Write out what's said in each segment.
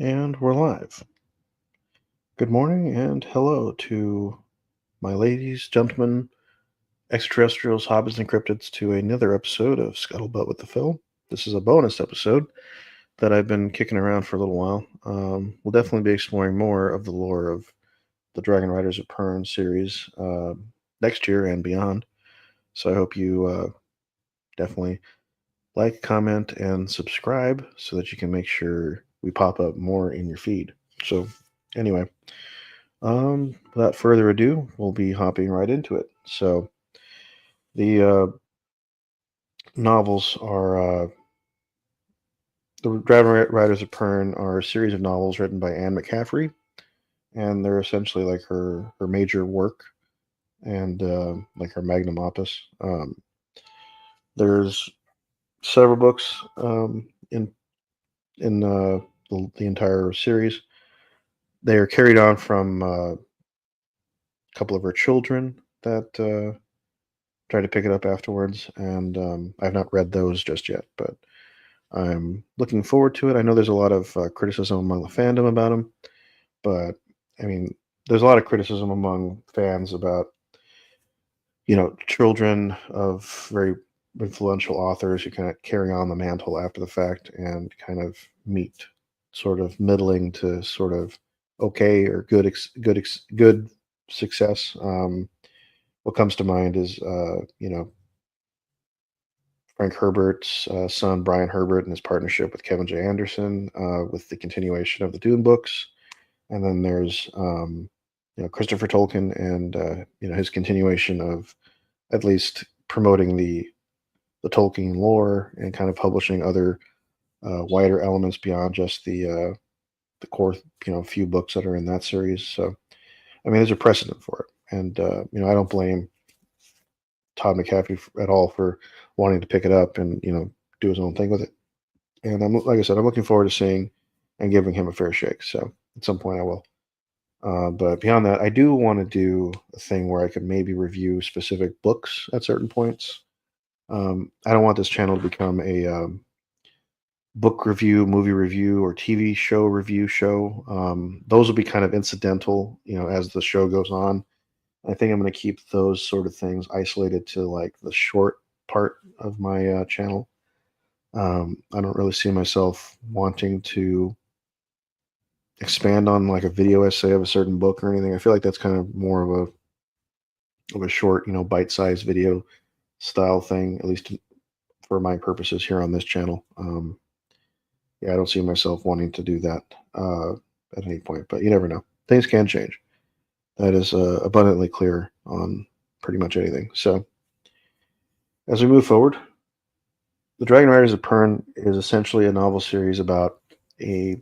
And we're live. Good morning and hello to my ladies, gentlemen, extraterrestrials, hobbits, and cryptids to another episode of Scuttlebutt with the Phill. This is a bonus episode that I've been kicking around for a little while. We'll definitely be exploring more of the lore of the Dragonriders of Pern series next year and beyond. So I hope you definitely like, comment, and subscribe so that you can make sure we pop up more in your feed. So, anyway. Without further ado, we'll be hopping right into it. So, the novels are the Dragonriders of Pern are a series of novels written by Anne McCaffrey, and they're essentially like her major work and like her magnum opus. There's several books in the entire series. They are carried on from a couple of her children that try to pick it up afterwards, and I've not read those just yet, but I'm looking forward to it. I know there's a lot of criticism among the fandom about them, but I mean, there's a lot of criticism among fans about children of very influential authors who kind of carry on the mantle after the fact and kind of meet sort of middling to sort of okay or good success. What comes to mind is Frank Herbert's son, Brian Herbert, and his partnership with Kevin J. Anderson with the continuation of the Dune books. And then there's, Christopher Tolkien and, his continuation of at least promoting the Tolkien lore and kind of publishing other wider elements beyond just the core, few books that are in that series. So, I mean, there's a precedent for it. And, I don't blame Todd McCaffrey at all for wanting to pick it up and do his own thing with it. And I'm like I said, I'm looking forward to seeing and giving him a fair shake. So at some point I will. But beyond that, I do want to do a thing where I could maybe review specific books at certain points. I don't want this channel to become a book review, movie review, or TV show review show. Those will be kind of incidental, as the show goes on. I think I'm going to keep those sort of things isolated to like the short part of my channel. I don't really see myself wanting to expand on like a video essay of a certain book or anything. I feel like that's kind of more of a short, bite-sized video style thing, at least for my purposes here on this channel. Yeah, I don't see myself wanting to do that at any point, but you never know. Things can change. That is abundantly clear on pretty much anything. So, as we move forward, The Dragon Riders of Pern is essentially a novel series about a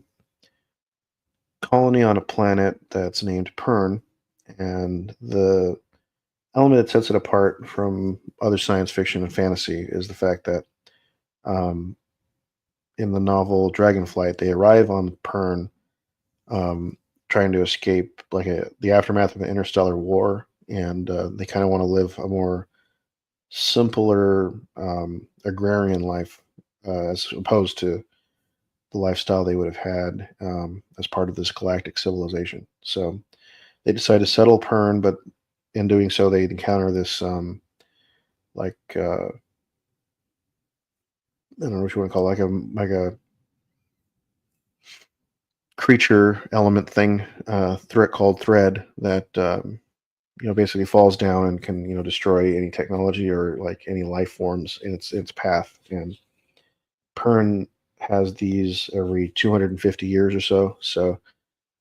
colony on a planet that's named Pern, and the element that sets it apart from other science fiction and fantasy is the fact that um, in the novel Dragonflight, they arrive on Pern um, trying to escape the aftermath of an interstellar war, and they kind of want to live a more simpler agrarian life as opposed to the lifestyle they would have had as part of this galactic civilization. So they decide to settle Pern, but in doing so, they encounter this like I don't know what you want to call it, like a creature element thing, threat called Thread that basically falls down and can destroy any technology or like any life forms in its path. And Pern has these every 250 years or so. So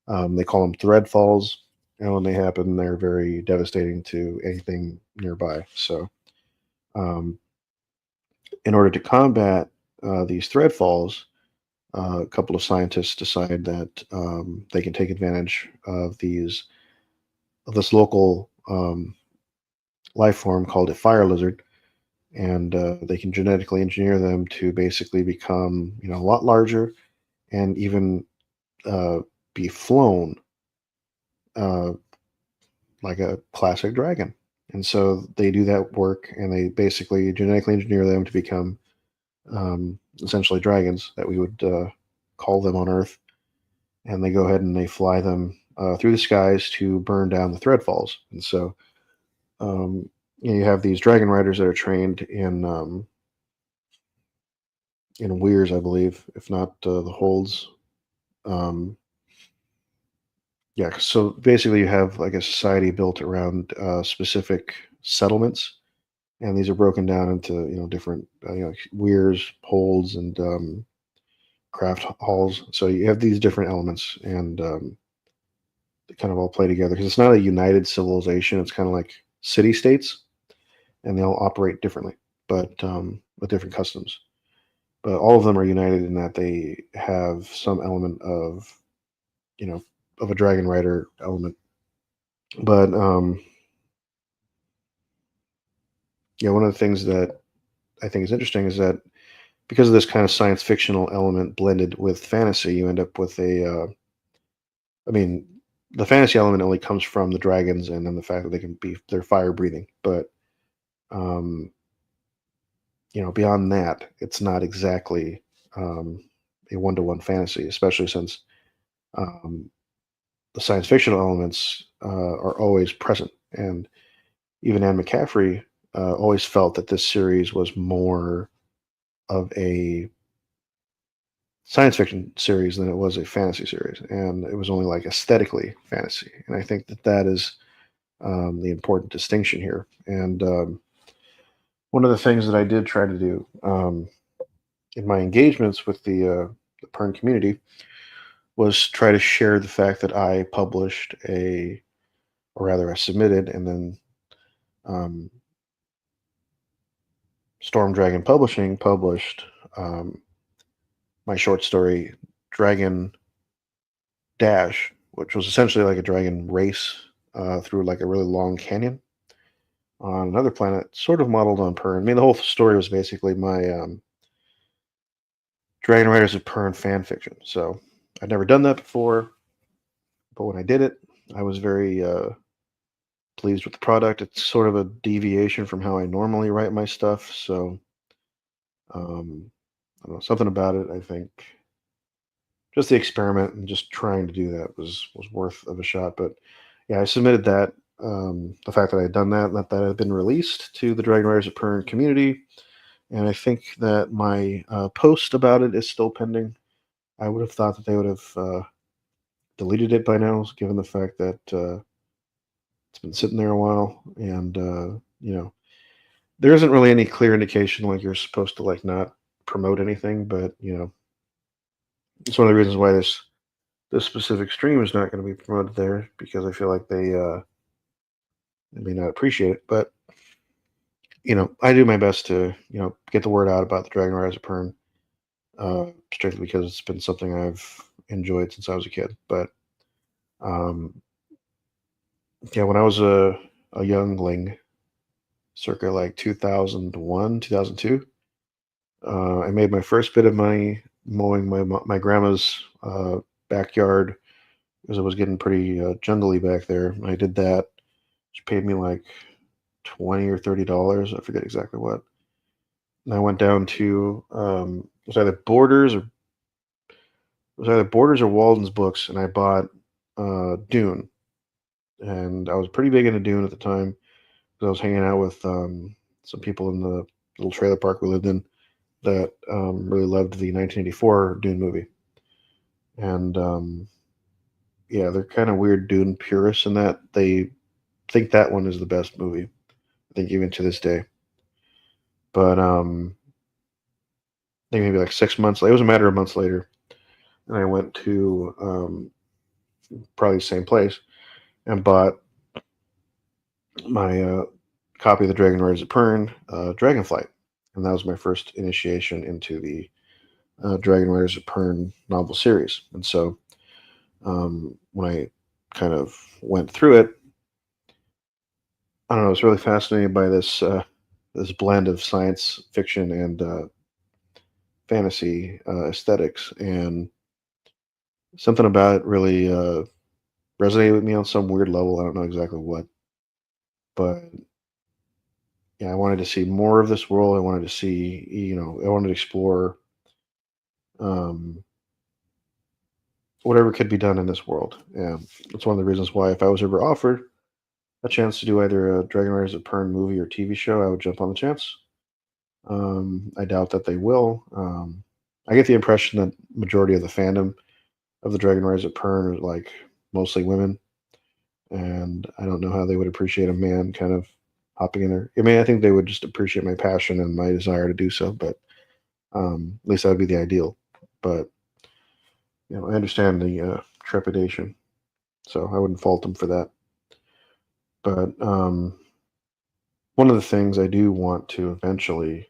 they call them thread falls, and when they happen, they're very devastating to anything nearby. So, um, in order to combat these thread falls, a couple of scientists decide that they can take advantage of this local life form called a fire lizard, and they can genetically engineer them to basically become a lot larger and even uh, be flown uh, like a classic dragon. And so they do that work, and they basically genetically engineer them to become essentially dragons that we would call them on Earth. and they go ahead and they fly them through the skies to burn down the Threadfalls. And so um, you have these dragon riders that are trained in weirs, I believe, if not the holds. Um, yeah, so basically you have like a society built around specific settlements, and these are broken down into different weirs, holds, and craft halls. So you have these different elements, and they kind of all play together because it's not a united civilization. It's kind of like city states, and they all operate differently, but with different customs. But all of them are united in that they have some element of you know of a dragon rider element. But yeah, one of the things that I think is interesting is that because of this kind of science fictional element blended with fantasy, you end up with I mean, the fantasy element only comes from the dragons and then the fact that they're fire breathing. But um, beyond that, it's not exactly um, a one-to-one fantasy, especially since um, the science fictional elements are always present. And even Anne McCaffrey always felt that this series was more of a science fiction series than it was a fantasy series, and it was only like aesthetically fantasy. And I think that that is the important distinction here. And one of the things that I did try to do in my engagements with the Pern community was try to share the fact that I published or rather, I submitted, and then um, Storm Dragon Publishing published um, my short story Dragon Dash, which was essentially like a dragon race through like a really long canyon on another planet, sort of modeled on Pern. I mean, the whole story was basically my Dragonriders of Pern fan fiction. So I'd never done that before, but when I did it, I was very pleased with the product. It's sort of a deviation from how I normally write my stuff. So I don't know, something about it, I think. Just the experiment and just trying to do that was worth of a shot. But yeah, I submitted that. The fact that I had done that had been released to the Dragon Riders of Pern community, and I think that my post about it is still pending. I would have thought that they would have deleted it by now, given the fact that it's been sitting there a while, and there isn't really any clear indication like you're supposed to like not promote anything, but it's one of the reasons why this specific stream is not going to be promoted there because I feel like they may not appreciate it, but I do my best to get the word out about the Dragon Rise of Pern, strictly because it's been something I've enjoyed since I was a kid. But um, yeah, when I was a youngling, circa like 2001, 2002, I made my first bit of money mowing my grandma's backyard because it was getting pretty jungly back there. I did that. She paid me like 20 or $30. I forget exactly what. And I went down to it was either Borders or Walden's Books, and I bought Dune. And I was pretty big into Dune at the time because I was hanging out with some people in the little trailer park we lived in that really loved the 1984 Dune movie. And yeah, they're kind of weird Dune purists in that they think that one is the best movie. I think even to this day. But I think maybe like 6 months. It was a matter of months later, and I went to probably the same place and bought my copy of the Dragon Riders of Pern, Dragonflight, and that was my first initiation into the Dragon Riders of Pern novel series. And so when I kind of went through it, I don't know, I was really fascinated by this blend of science fiction and fantasy aesthetics, and something about it really resonated with me on some weird level. I don't know exactly what, but yeah, I wanted to see more of this world. I wanted to see, I wanted to explore, um, whatever could be done in this world. And that's one of the reasons why, if I was ever offered a chance to do either a Dragonriders of Pern movie or TV show, I would jump on the chance. I doubt that they will. I get the impression that majority of the fandom of the Dragonriders of Pern are like mostly women, and I don't know how they would appreciate a man kind of hopping in there. I mean, I think they would just appreciate my passion and my desire to do so, but at least that would be the ideal. But I understand the trepidation, so I wouldn't fault them for that. But one of the things I do want to eventually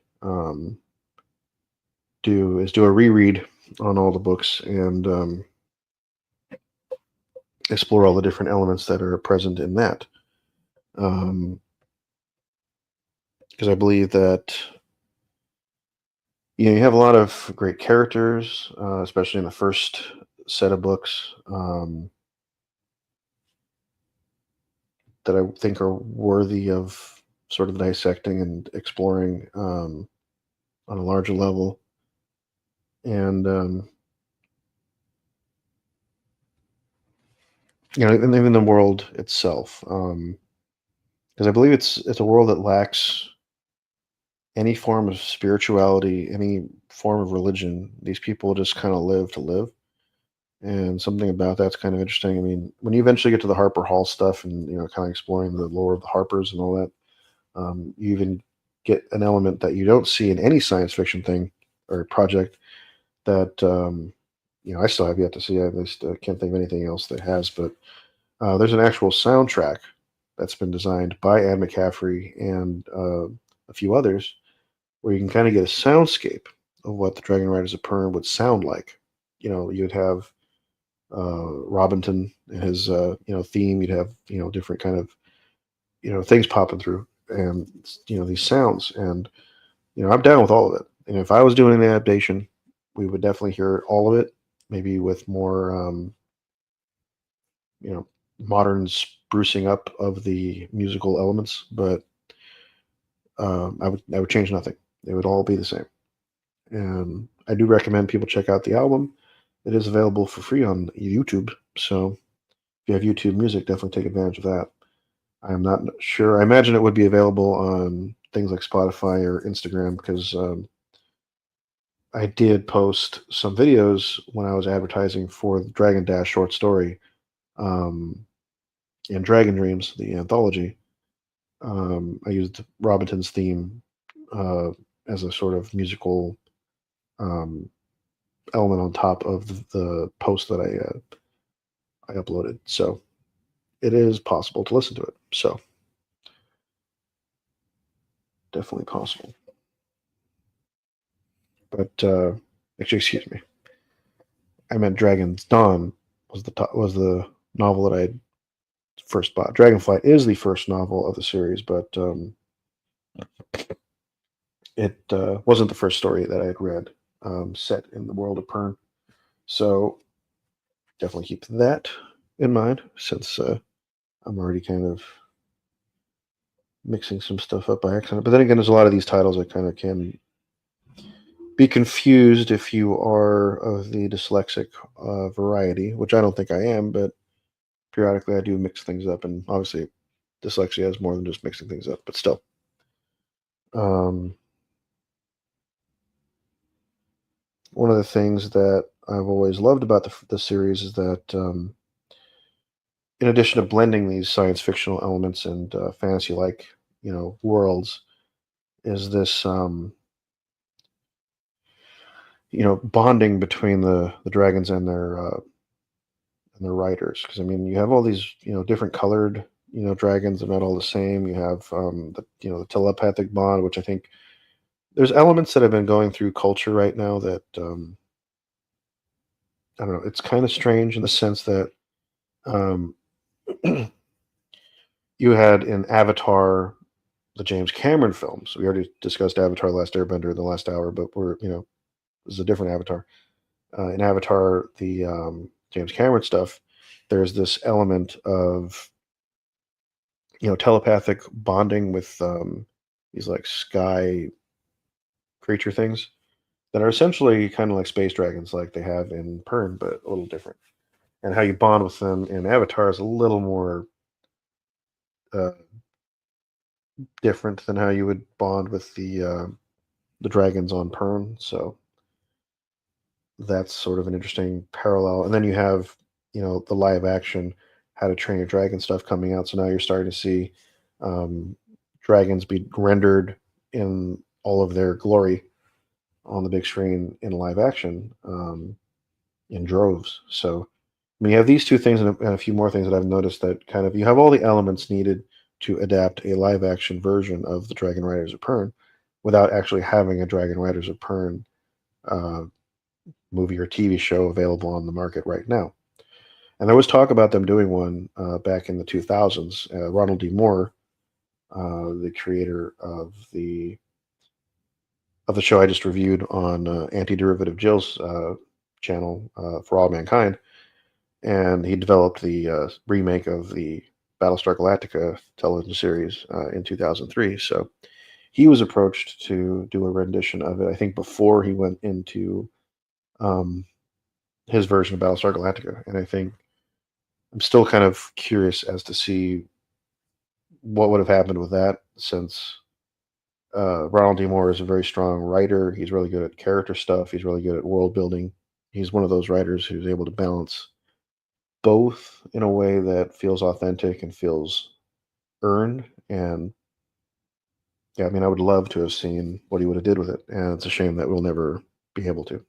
do is do a reread on all the books and explore all the different elements that are present in that. Because I believe that you have a lot of great characters, especially in the first set of books, that I think are worthy of sort of dissecting and exploring on a larger level. And and even the world itself, because I believe it's a world that lacks any form of spirituality, any form of religion. These people just kind of live to live, and something about that's kind of interesting. I mean, when you eventually get to the Harper Hall stuff, and kind of exploring the lore of the Harpers and all that, you even get an element that you don't see in any science fiction thing or project that I still have yet to see. I just can't think of anything else that has, but there's an actual soundtrack that's been designed by Anne McCaffrey and a few others, where you can kind of get a soundscape of what the Dragonriders of Pern would sound like. You'd have Robinson and his theme. You'd have different kind of things popping through, and these sounds. And I'm down with all of it. And if I was doing an adaptation, we would definitely hear all of it, maybe with more modern sprucing up of the musical elements. But I would change nothing. It would all be the same. And I do recommend people check out the album. It is available for free on YouTube. So if you have YouTube Music, definitely take advantage of that. I'm not sure. I imagine it would be available on things like Spotify or Instagram, because I did post some videos when I was advertising for the Dragon Dash short story and Dragon Dreams, the anthology. I used Robinson's theme as a sort of musical um, element on top of the post that I uploaded. So it is possible to listen to it. So definitely possible. But actually, excuse me, I meant Dragon's Dawn was the novel that I first bought. Dragonflight is the first novel of the series, but it wasn't the first story that I had read set in the world of Pern. So definitely keep that in mind, since I'm already kind of mixing some stuff up by accident. But then again, there's a lot of these titles that kind of can be confused if you are of the dyslexic variety, which I don't think I am, but periodically I do mix things up, and obviously dyslexia is more than just mixing things up, but still. One of the things that I've always loved about the series is that, in addition to blending these science fictional elements and fantasy-like, worlds, is this, bonding between the dragons and their riders. Because I mean, you have all these, different colored, dragons. They're not all the same. You have the telepathic bond, which I think there's elements that have been going through culture right now that I don't know. It's kind of strange in the sense that um, you had in Avatar the James Cameron films. We already discussed Avatar: Last Airbender in the last hour, but this is a different Avatar. In Avatar, the James Cameron stuff, there's this element of telepathic bonding with these like sky creature things that are essentially kind of like space dragons, like they have in Pern, but a little different. and how you bond with them in Avatar is a little more uh, different than how you would bond with the dragons on Pern. So that's sort of an interesting parallel. And then you have, the live action How to Train Your Dragon stuff coming out. So now you're starting to see um, dragons be rendered in all of their glory on the big screen in live action in droves. So I mean, you have these two things and a few more things that I've noticed that kind of you have all the elements needed to adapt a live action version of the Dragon Riders of Pern without actually having a Dragon Riders of Pern uh, movie or TV show available on the market right now. And there was talk about them doing one back in the 2000s. Ronald D. Moore, the creator of the show I just reviewed on Anti-Derivative Jill's channel, For All Mankind, and he developed the remake of the Battlestar Galactica television series in 2003. So he was approached to do a rendition of it, I think, before he went into um, his version of Battlestar Galactica. And I think I'm still kind of curious as to see what would have happened with that, since Ronald D. Moore is a very strong writer. He's really good at character stuff. He's really good at world building. He's one of those writers who's able to balance both in a way that feels authentic and feels earned. And yeah, I mean, I would love to have seen what he would have did with it, and it's a shame that we'll never be able to.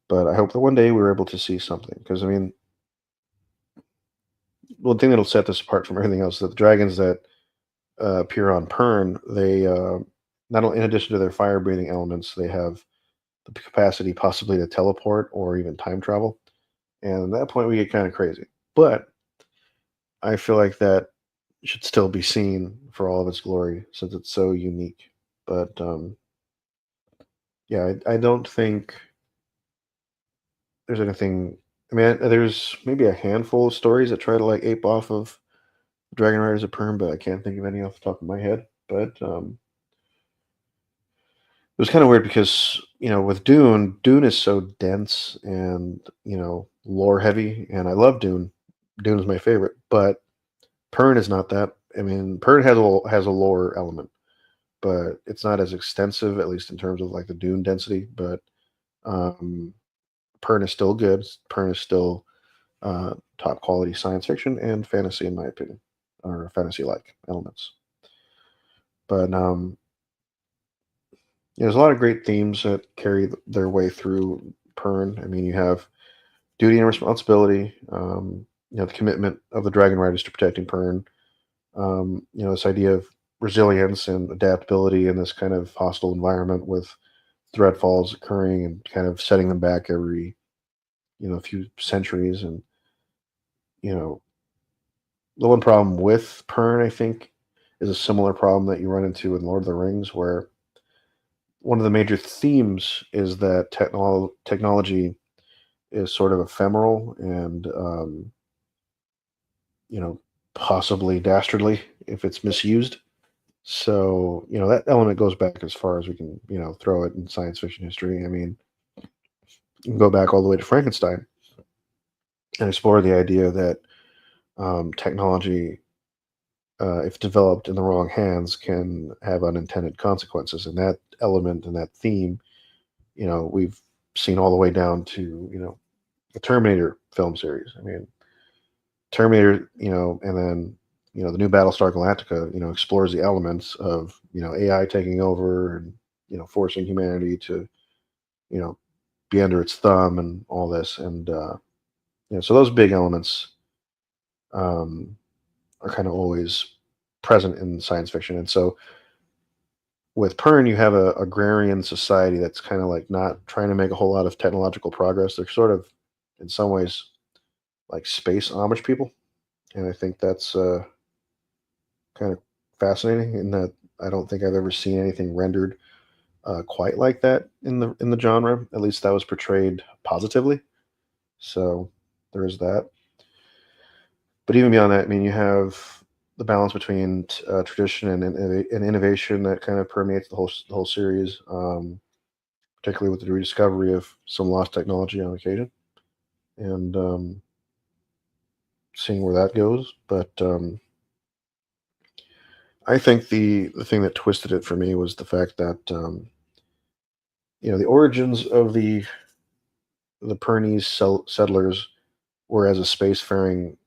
But I hope that one day we're able to see something, because I mean, one thing that'll set this apart from everything else is that the dragons that appear on Pern, they not only, in addition to their fire breathing elements, they have the capacity possibly to teleport or even time travel. And at that point, we get kind of crazy. But I feel like that should still be seen for all of its glory, since it's so unique. But yeah, I don't think there's anything. I mean, there's maybe a handful of stories that try to like ape off of Dragon Riders of Pern, but I can't think of any off the top of my head. But it was kind of weird because with Dune is so dense and lore heavy, and I love Dune. Dune is my favorite, but Pern is not that. I mean, Pern has a lore element, but it's not as extensive, at least in terms of like the Dune density. But um, Pern is still good. Pern is still top quality science fiction and fantasy, in my opinion, or fantasy like elements. But there's a lot of great themes that carry their way through Pern. I mean, you have duty and responsibility, the commitment of the Dragon Riders to protecting Pern, this idea of resilience and adaptability in this kind of hostile environment with threatfalls occurring and kind of setting them back every, few centuries. And, you know, the one problem with Pern, I think, is a similar problem that you run into in Lord of the Rings, where one of the major themes is that technology is sort of ephemeral and possibly dastardly if it's misused. So that element goes back as far as we can throw it in science fiction history. I mean, you can go back all the way to Frankenstein and explore the idea that technology, if developed in the wrong hands, can have unintended consequences. And that element and that theme, we've seen all the way down to the Terminator film series. I mean, Terminator, and then the new Battlestar Galactica, explores the elements of AI taking over and forcing humanity to you know be under its thumb and all this, and so those big elements um, are kind of always present in science fiction. And so with Pern, you have a agrarian society that's kind of like not trying to make a whole lot of technological progress. They're sort of, in some ways, like space Amish people, and I think that's kind of fascinating in that I don't think I've ever seen anything rendered quite like that in the genre. At least that was portrayed positively. So there is that. But even beyond that, I mean, you have the balance between tradition and innovation that kind of permeates the whole series, particularly with the rediscovery of some lost technology on occasion. And seeing where that goes. But I think the thing that twisted it for me was the fact that the origins of the Pernese settlers were as a spacefaring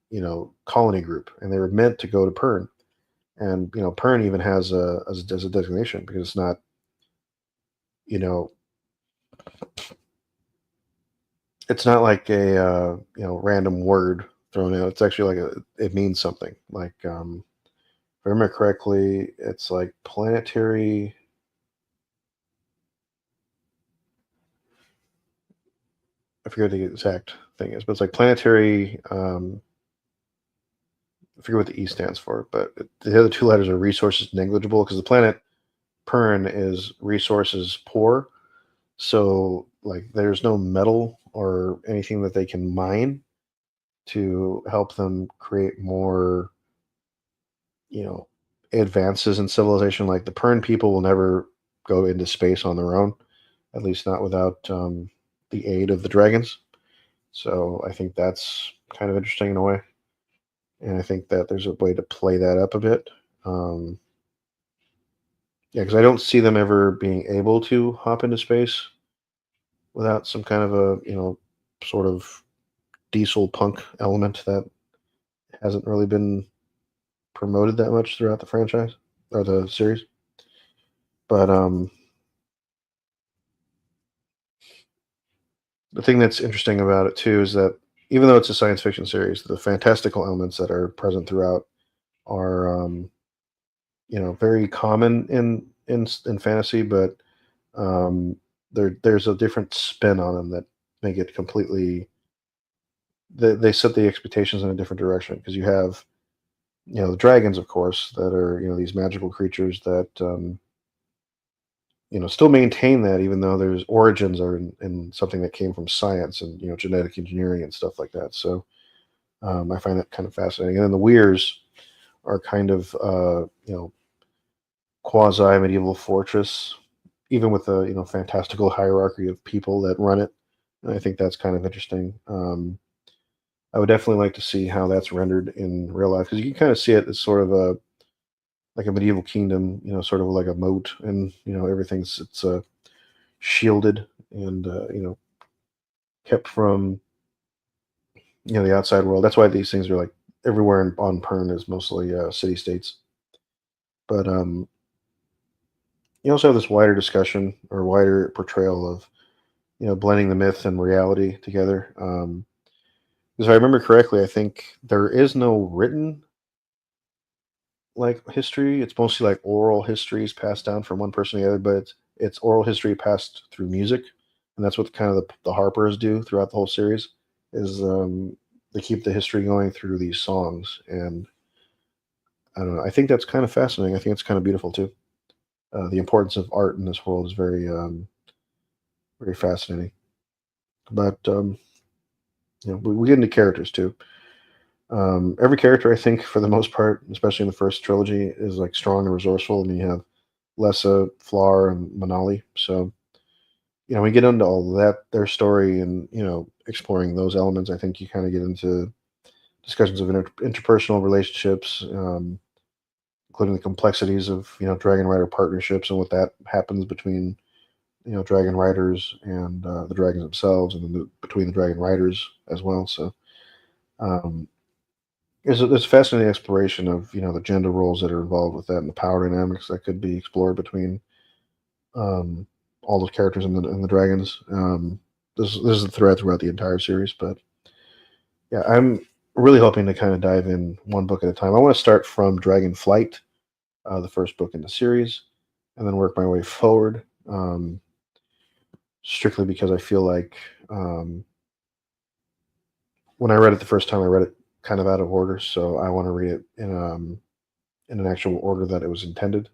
colony group, and they were meant to go to Pern. And Pern even has as a designation because it's not you know it's not like a random word thrown out. It's actually like it means something. Like if I remember correctly, it's like planetary. I forget what the exact thing is, but it's like planetary. I forget what the E stands for, but the other two letters are resources negligible because the planet Pern is resources poor. So like there's no metal or anything that they can mine to help them create more, you know, advances in civilization. Like the Pern people will never go into space on their own, at least not without the aid of the dragons. So I think that's kind of interesting in a way, and I think that there's a way to play that up a bit. Um, yeah, because I don't see them ever being able to hop into space without some kind of a sort of diesel punk element that hasn't really been promoted that much throughout the franchise or the series. But the thing that's interesting about it too is that even though it's a science fiction series, the fantastical elements that are present throughout are very common in fantasy, but um, there's a different spin on them that make it completely. They set the expectations in a different direction because you have the dragons, of course, that are these magical creatures that still maintain that even though there's origins are in something that came from science and genetic engineering and stuff like that. So I find that kind of fascinating. And then the weirs are kind of quasi medieval fortress, even with a fantastical hierarchy of people that run it. And I think that's kind of interesting. I would definitely like to see how that's rendered in real life because you can kind of see it as sort of a like a medieval kingdom, sort of like a moat, and everything's it's shielded and kept from the outside world. That's why these things are like everywhere on Pern is mostly city states. But you also have this wider discussion or wider portrayal of blending the myth and reality together. If I remember correctly, I think there is no written like history. It's mostly like oral histories passed down from one person to the other, but it's oral history passed through music, and that's what kind of the Harpers do throughout the whole series. Is they keep the history going through these songs, and I don't know. I think that's kind of fascinating. I think it's kind of beautiful too. The importance of art in this world is very fascinating. But we get into characters too. Every character, I think, for the most part, especially in the first trilogy, is like strong and resourceful. And you have Lessa, Flar, and Manali. So we get into all of that, their story, and exploring those elements. I think you kind of get into discussions of interpersonal relationships, including the complexities of Dragon Rider partnerships and what that happens between Dragon Riders and the dragons themselves, and then between the Dragon Riders as well. So. Um, there's a fascinating exploration of the gender roles that are involved with that and the power dynamics that could be explored between um, all those characters and the dragons. This is a thread throughout the entire series, but yeah, I'm really hoping to kind of dive in one book at a time. I want to start from Dragon Flight, the first book in the series, and then work my way forward. Strictly because I feel like when I read it the first time, I read it kind of out of order, so I want to read it in an actual order that it was intended.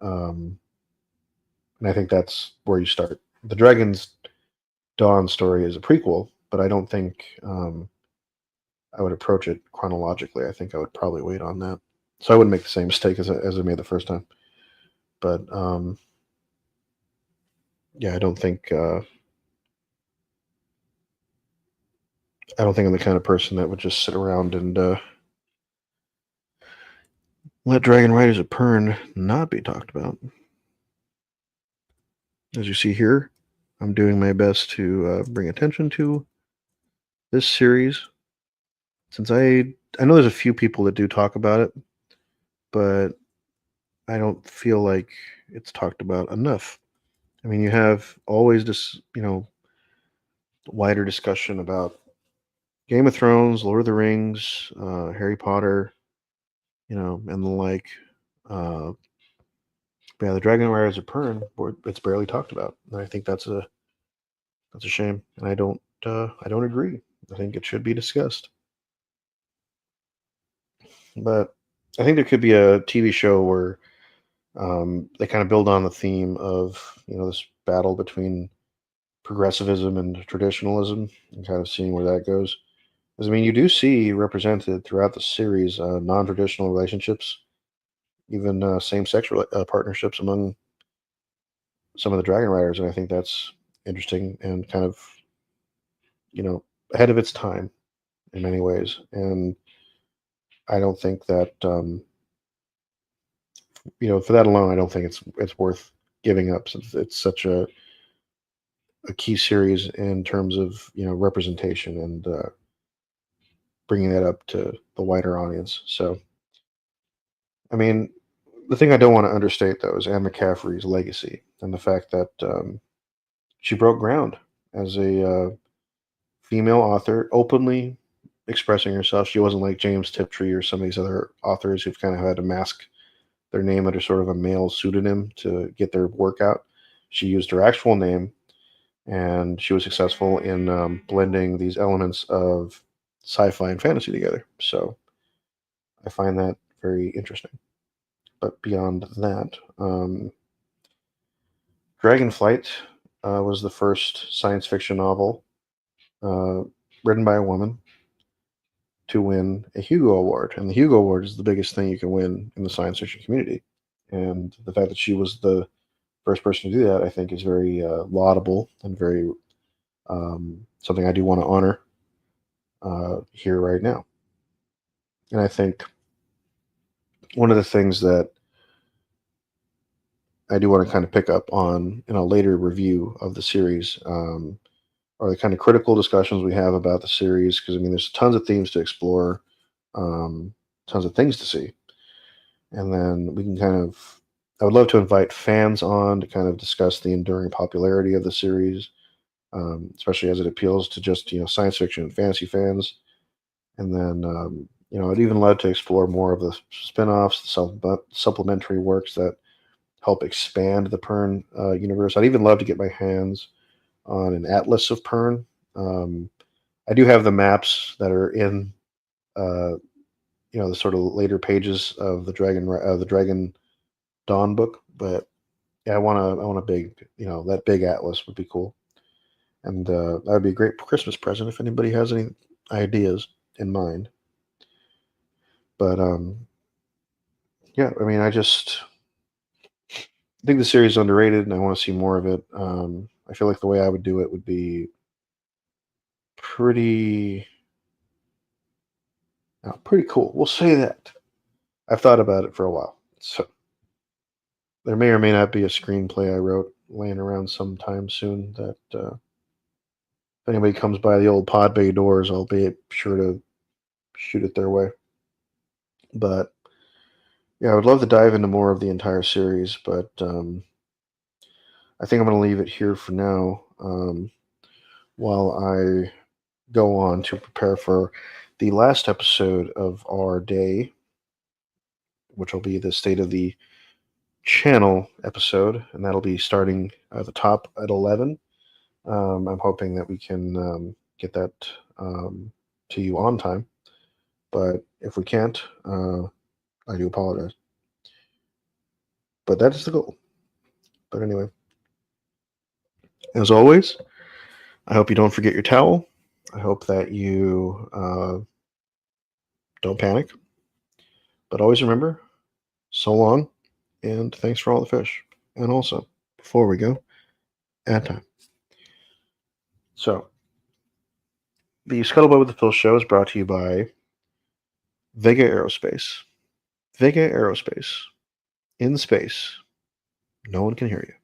Um, and I think that's where you start. The Dragon's Dawn story is a prequel, but I don't think I would approach it chronologically. I think I would probably wait on that, so I wouldn't make the same mistake as I made the first time. But yeah, I don't think I don't think I'm the kind of person that would just sit around and let Dragonriders of Pern not be talked about. As you see here, I'm doing my best to bring attention to this series, since I know there's a few people that do talk about it, but I don't feel like it's talked about enough. I mean, you have always this, wider discussion about Game of Thrones, Lord of the Rings, Harry Potter, and the like. But yeah, the Dragonriders of Pern, it's barely talked about, and I think that's a shame. And I don't agree. I think it should be discussed. But I think there could be a TV show where they kind of build on the theme of this battle between progressivism and traditionalism, and kind of seeing where that goes. Because I mean, you do see represented throughout the series non-traditional relationships, even same-sex partnerships among some of the Dragon Riders, and I think that's interesting and kind of ahead of its time in many ways. And I don't think that for that alone, I don't think it's worth giving up, since it's such a key series in terms of representation and bringing that up to the wider audience. So, I mean, the thing I don't want to understate though is Anne McCaffrey's legacy and the fact that she broke ground as a female author, openly expressing herself. She wasn't like James Tiptree or some of these other authors who've kind of had to mask their name under sort of a male pseudonym to get their work out. She used her actual name, and she was successful in blending these elements of sci-fi and fantasy together. So I find that very interesting. But beyond that, Dragonflight was the first science fiction novel uh, written by a woman to win a Hugo Award. And the Hugo Award is the biggest thing you can win in the science fiction community. And the fact that she was the first person to do that, I think, is very laudable and very something I do want to honor here right now. And I think one of the things that I do want to kind of pick up on in a later review of the series are the kind of critical discussions we have about the series. Because I mean, there's tons of themes to explore, tons of things to see, and then we can kind of. I would love to invite fans on to kind of discuss the enduring popularity of the series, especially as it appeals to just science fiction and fantasy fans. And then I'd even love to explore more of the spin-offs, the supplementary works that help expand the Pern universe. I'd even love to get my hands on an atlas of Pern. I do have the maps that are in uh, the sort of later pages of the Dragon Dawn book, but yeah, I want a big that big atlas would be cool, and that would be a great Christmas present if anybody has any ideas in mind. But yeah, I mean, I think the series is underrated, and I want to see more of it. I feel like the way I would do it would be pretty, pretty cool. We'll say that. I've thought about it for a while, so there may or may not be a screenplay I wrote laying around sometime soon. That if anybody comes by the old pod bay doors, I'll be sure to shoot it their way. But yeah, I would love to dive into more of the entire series, but I think I'm going to leave it here for now. While I go on to prepare for the last episode of our day, which will be the State of the Channel episode, and that'll be starting at the top at 11. I'm hoping that we can get that to you on time, but if we can't, I do apologize. But that is the goal. But anyway, as always, I hope you don't forget your towel. I hope that you don't panic. But always remember, so long, and thanks for all the fish. And also, before we go, ad time. So, The Scuttlebutt with the Phill show is brought to you by Vega Aerospace. Vega Aerospace. In space. No one can hear you.